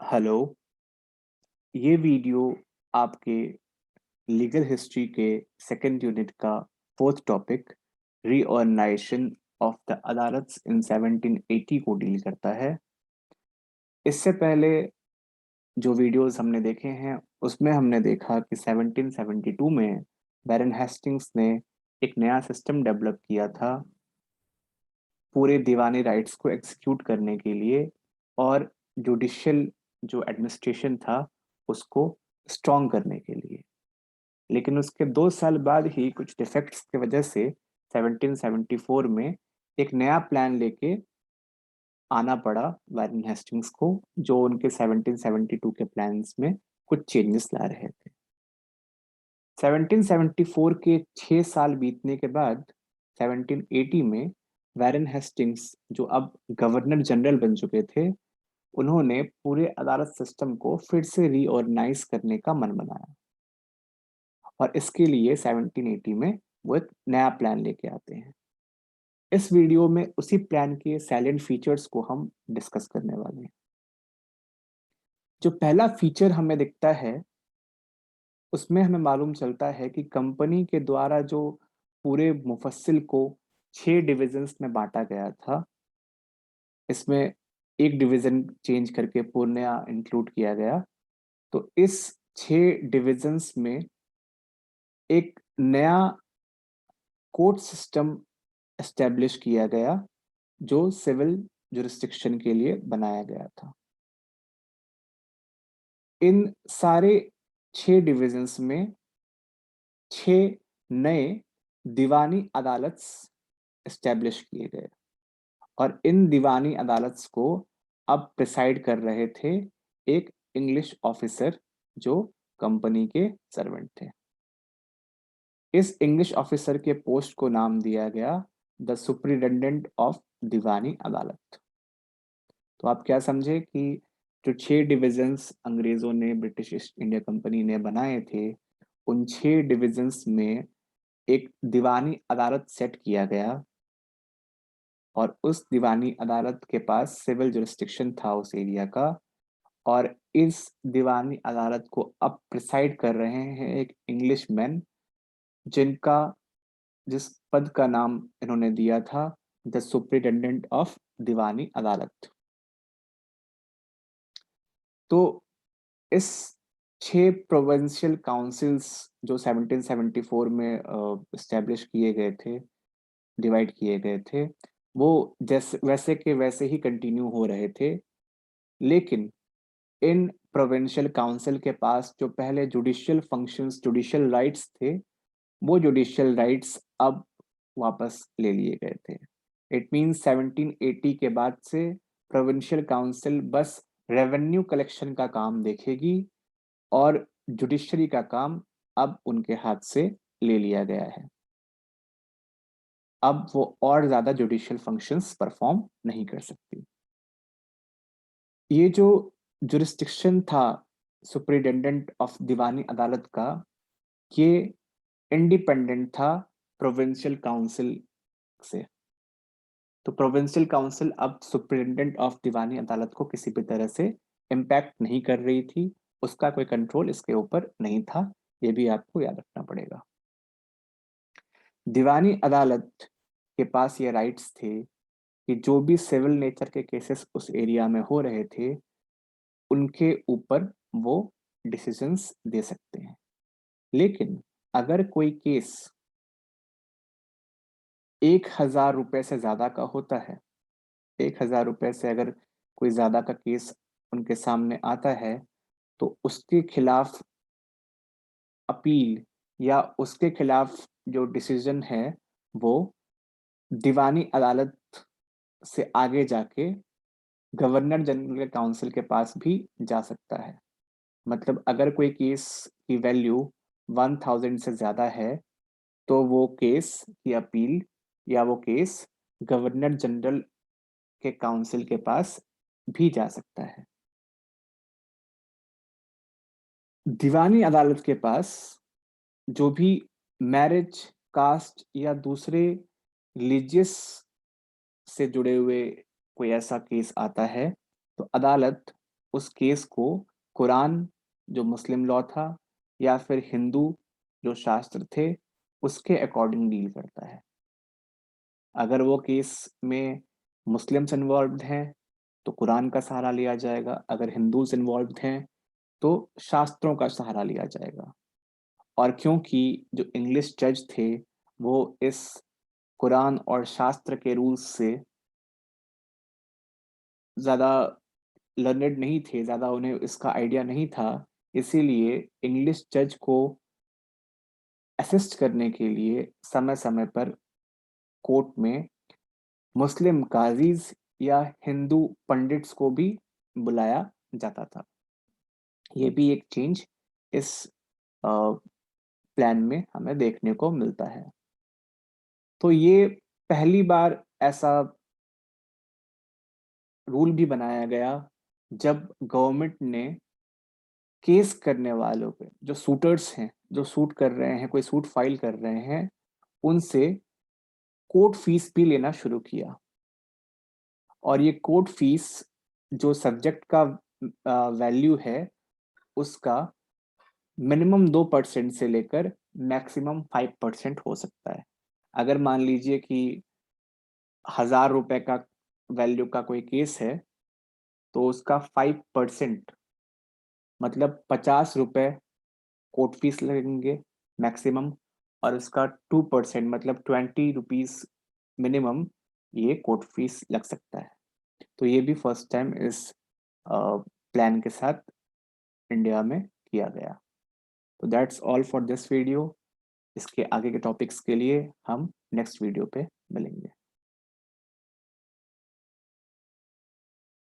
Hello. ये video आपके legal हिस्ट्री के सेकंड यूनिट का fourth topic reorganisation of the अदालत्स इन 1780 को डील करता है। इससे पहले जो वीडियोस हमने देखे हैं उसमें हमने देखा कि 1772 में बैरन हेस्टिंग्स ने एक नया सिस्टम डेवलप किया था पूरे दीवानी राइट्स को एग्जीक्यूट करने के लिए और जुडिशियल जो एडमिनिस्ट्रेशन था उसको स्ट्रॉन्ग करने के लिए। लेकिन उसके 2 साल बाद ही कुछ डिफेक्ट्स की वजह से 1774 में एक नया प्लान लेके आना पड़ा वारेन हेस्टिंग्स को, जो उनके 1772 के प्लान्स में कुछ चेंजेस ला रहे थे। 1774 के 6 साल बीतने के बाद 1780 में वारेन हेस्टिंग्स, जो अब गवर्नर जनरल बन चुके थे, उन्होंने पूरे अदालत सिस्टम को फिर से रीऑर्गेनाइज करने का मन बनाया और इसके लिए 1780 में वो एक नया प्लान लेके आते हैं। इस वीडियो में उसी प्लान के सैलेंट फीचर्स को हम डिस्कस करने वाले हैं। जो पहला फीचर हमें दिखता है उसमें हमें मालूम चलता है कि कंपनी के द्वारा जो पूरे मुफस्सिल को 6 डिविजन्स में बांटा गया था, इसमें एक डिवीजन चेंज करके पूर्णिया इंक्लूड किया गया। तो इस 6 डिविजन्स में एक नया कोर्ट सिस्टम एस्टेब्लिश किया गया जो सिविल जुरिस्डिक्शन के लिए बनाया गया था। इन सारे 6 डिविजन्स में 6 नए दीवानी अदालत एस्टेब्लिश किए गए और इन दीवानी अदालत्स को अब प्रिसाइड कर रहे थे एक इंग्लिश ऑफिसर जो कंपनी के सर्वेंट थे। इस इंग्लिश ऑफिसर के पोस्ट को नाम दिया गया द सुपरिटेंडेंट ऑफ दीवानी अदालत। तो आप क्या समझे कि जो 6 डिविजन्स अंग्रेजों ने, ब्रिटिश ईस्ट इंडिया कंपनी ने बनाए थे, उन 6 डिविजन्स में एक दीवानी अदालत सेट किया गया और उस दीवानी अदालत के पास सिविल जुरिस्डिक्शन था उस एरिया का। और इस दीवानी अदालत को अब प्रिसाइड कर रहे हैं एक इंग्लिश मैन, जिनका जिस पद का नाम इन्होंने दिया था द सुपरिटेंडेंट ऑफ दीवानी अदालत। तो इस 6 प्रोविंशियल काउंसिल्स जो 1774 में इस्टेब्लिश किए गए थे, डिवाइड किए गए थे, वो जैसे वैसे के वैसे ही कंटिन्यू हो रहे थे। लेकिन इन प्रोविंशियल काउंसिल के पास जो पहले जुडिशियल फंक्शंस, जुडिशियल राइट्स थे, वो जुडिशियल राइट्स अब वापस ले लिए गए थे। इट मीन्स 1780 के बाद से प्रोविंशियल काउंसिल बस रेवेन्यू कलेक्शन का काम देखेगी और जुडिशरी का काम अब उनके हाथ से ले लिया गया है। अब वो और ज्यादा जुडिशियल फंक्शंस परफॉर्म नहीं कर सकती। ये जो जुरिस्डिक्शन था सुपरिटेंडेंट ऑफ दीवानी अदालत का, ये इंडिपेंडेंट था प्रोविंशियल काउंसिल से। तो प्रोविंशियल काउंसिल अब सुपरिटेंडेंट ऑफ दीवानी अदालत को किसी भी तरह से इम्पैक्ट नहीं कर रही थी, उसका कोई कंट्रोल इसके ऊपर नहीं था। ये भी आपको याद रखना पड़ेगा। दीवानी अदालत के पास ये राइट्स थे कि जो भी सिविल नेचर के केसेस उस एरिया में हो रहे थे, उनके ऊपर वो डिसीजंस दे सकते हैं। लेकिन अगर कोई केस 1,000 रुपए से ज्यादा का होता है, 1,000 रुपए से अगर कोई ज्यादा का केस उनके सामने आता है, तो उसके खिलाफ अपील या उसके खिलाफ जो डिसीजन है वो दीवानी अदालत से आगे जाके गवर्नर जनरल के काउंसिल के पास भी जा सकता है। मतलब अगर कोई केस की वैल्यू 1,000 से ज्यादा है, तो वो केस की अपील या वो केस गवर्नर जनरल के काउंसिल के पास भी जा सकता है। दीवानी अदालत के पास जो भी मैरिज, कास्ट या दूसरे रिलीजियस से जुड़े हुए कोई ऐसा केस आता है, तो अदालत उस केस को कुरान जो मुस्लिम लॉ था या फिर हिंदू जो शास्त्र थे उसके अकॉर्डिंग डील करता है। अगर वो केस में मुस्लिम्स इन्वॉल्व्ड हैं तो कुरान का सहारा लिया जाएगा, अगर हिंदूज इन्वॉल्व्ड हैं तो शास्त्रों का सहारा लिया जाएगा। और क्योंकि जो इंग्लिश जज थे वो इस कुरान और शास्त्र के रूल्स से ज़्यादा लर्नेड नहीं थे, ज़्यादा उन्हें इसका आइडिया नहीं था, इसीलिए इंग्लिश जज को असिस्ट करने के लिए समय-समय पर कोर्ट में मुस्लिम काज़ीज़ या हिंदू पंडित्स को भी बुलाया जाता था। ये भी एक चेंज इस प्लान में हमें देखने को मिलता है। तो ये पहली बार ऐसा रूल भी बनाया गया जब गवर्नमेंट ने केस करने वालों पे, जो सूटर्स हैं, जो सूट कर रहे हैं, कोई सूट फाइल कर रहे हैं, उनसे कोर्ट फीस भी लेना शुरू किया। और ये कोर्ट फीस जो सब्जेक्ट का वैल्यू है उसका मिनिमम 2% से लेकर मैक्सिमम 5% हो सकता है। अगर मान लीजिए कि 1000 रुपए का वैल्यू का कोई केस है तो उसका 5% मतलब 50 रुपए कोर्ट फीस लगेंगे मैक्सिमम, और उसका 2% मतलब 20 रुपीज मिनिमम ये कोर्ट फीस लग सकता है। तो ये भी फर्स्ट टाइम इस प्लान के साथ इंडिया में किया गया। तो that's all for this video. इसके आगे के टॉपिक्स के लिए हम नेक्स्ट वीडियो पे मिलेंगे।